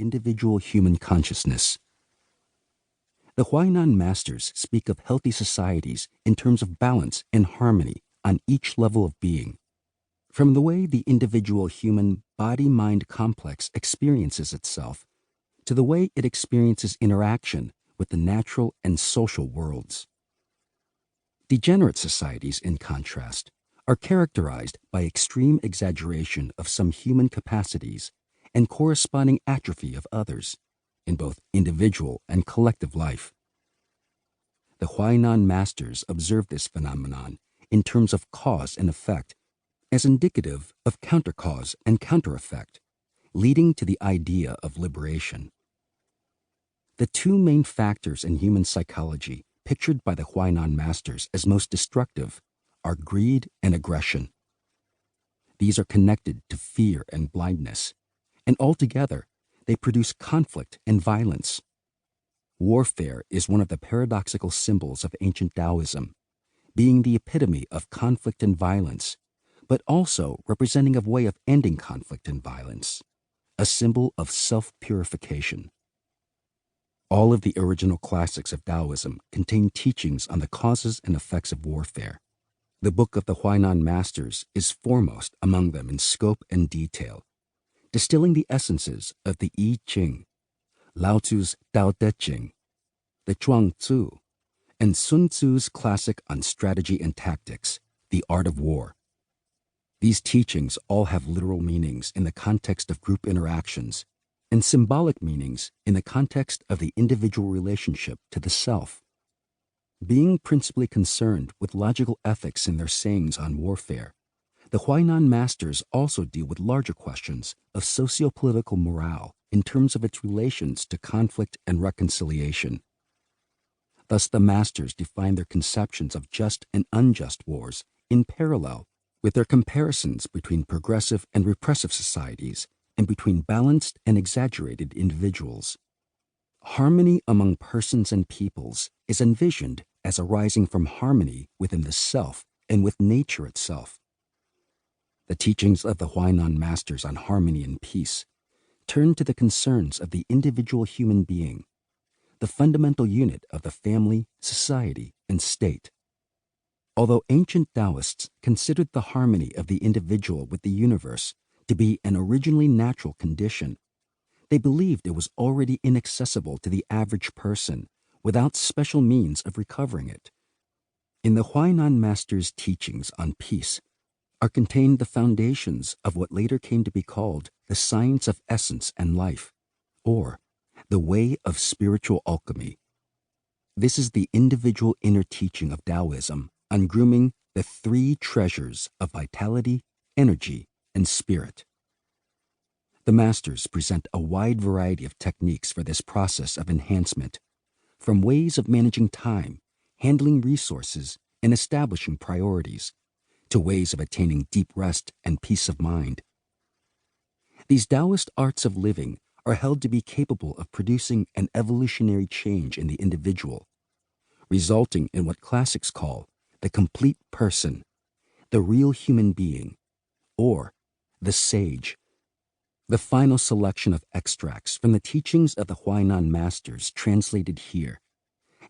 individual human consciousness. The Huainan masters speak of healthy societies in terms of balance and harmony on each level of being, from the way the individual human body-mind complex experiences itself to the way it experiences interaction with the natural and social worlds. Degenerate societies, in contrast, are characterized by extreme exaggeration of some human capacities and corresponding atrophy of others in both individual and collective life. The Huainan masters observe this phenomenon in terms of cause and effect as indicative of countercause and countereffect, leading to the idea of liberation. The two main factors in human psychology pictured by the Huainan masters as most destructive are greed and aggression. These are connected to fear and blindness, and altogether they produce conflict and violence. Warfare is one of the paradoxical symbols of ancient Taoism, being the epitome of conflict and violence, but also representing a way of ending conflict and violence, a symbol of self-purification. All of the original classics of Taoism contain teachings on the causes and effects of warfare. The Book of the Huainan Masters is foremost among them in scope and detail, distilling the essences of the I Ching, Lao Tzu's Tao Te Ching, the Chuang Tzu, and Sun Tzu's classic on strategy and tactics, The Art of War. These teachings all have literal meanings in the context of group interactions and symbolic meanings in the context of the individual relationship to the self. Being principally concerned with logical ethics in their sayings on warfare, the Huainan masters also deal with larger questions of socio-political morale in terms of its relations to conflict and reconciliation. Thus, the masters define their conceptions of just and unjust wars in parallel with their comparisons between progressive and repressive societies and between balanced and exaggerated individuals. Harmony among persons and peoples is envisioned as arising from harmony within the self and with nature itself. The teachings of the Huainan masters on harmony and peace turn to the concerns of the individual human being, the fundamental unit of the family, society, and state. Although ancient Taoists considered the harmony of the individual with the universe to be an originally natural condition, they believed it was already inaccessible to the average person without special means of recovering it. In the Huainan masters' teachings on peace are contained the foundations of what later came to be called the science of essence and life, or the way of spiritual alchemy. This is the individual inner teaching of Taoism on grooming the three treasures of vitality, energy, and spirit. The masters present a wide variety of techniques for this process of enhancement, from ways of managing time, handling resources, and establishing priorities, to ways of attaining deep rest and peace of mind. These Taoist arts of living are held to be capable of producing an evolutionary change in the individual, resulting in what classics call the complete person, the real human being, or the sage. The final selection of extracts from the teachings of the Huainan masters translated here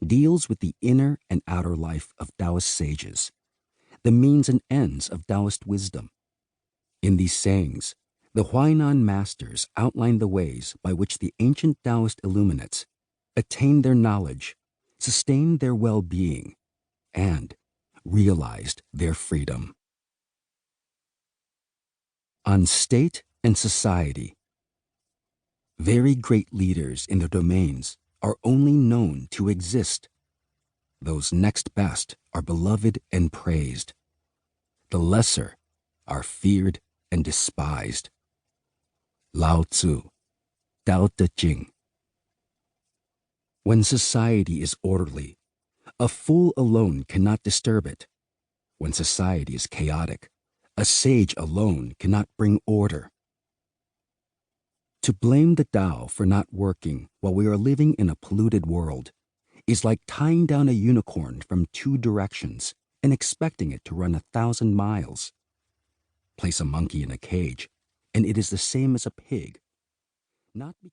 deals with the inner and outer life of Taoist sages, the means and ends of Taoist wisdom. In these sayings, the Huainan masters outline the ways by which the ancient Taoist illuminates attained their knowledge, sustained their well-being, and realized their freedom. On state and society. Very great leaders in their domains are only known to exist. Those next best are beloved and praised. The lesser are feared and despised. Lao Tzu, Tao Te Ching. When society is orderly, a fool alone cannot disturb it. When society is chaotic, a sage alone cannot bring order. To blame the Tao for not working while we are living in a polluted world is like tying down a unicorn from two directions and expecting it to run 1,000 miles. Place a monkey in a cage, and it is the same as a pig. Not because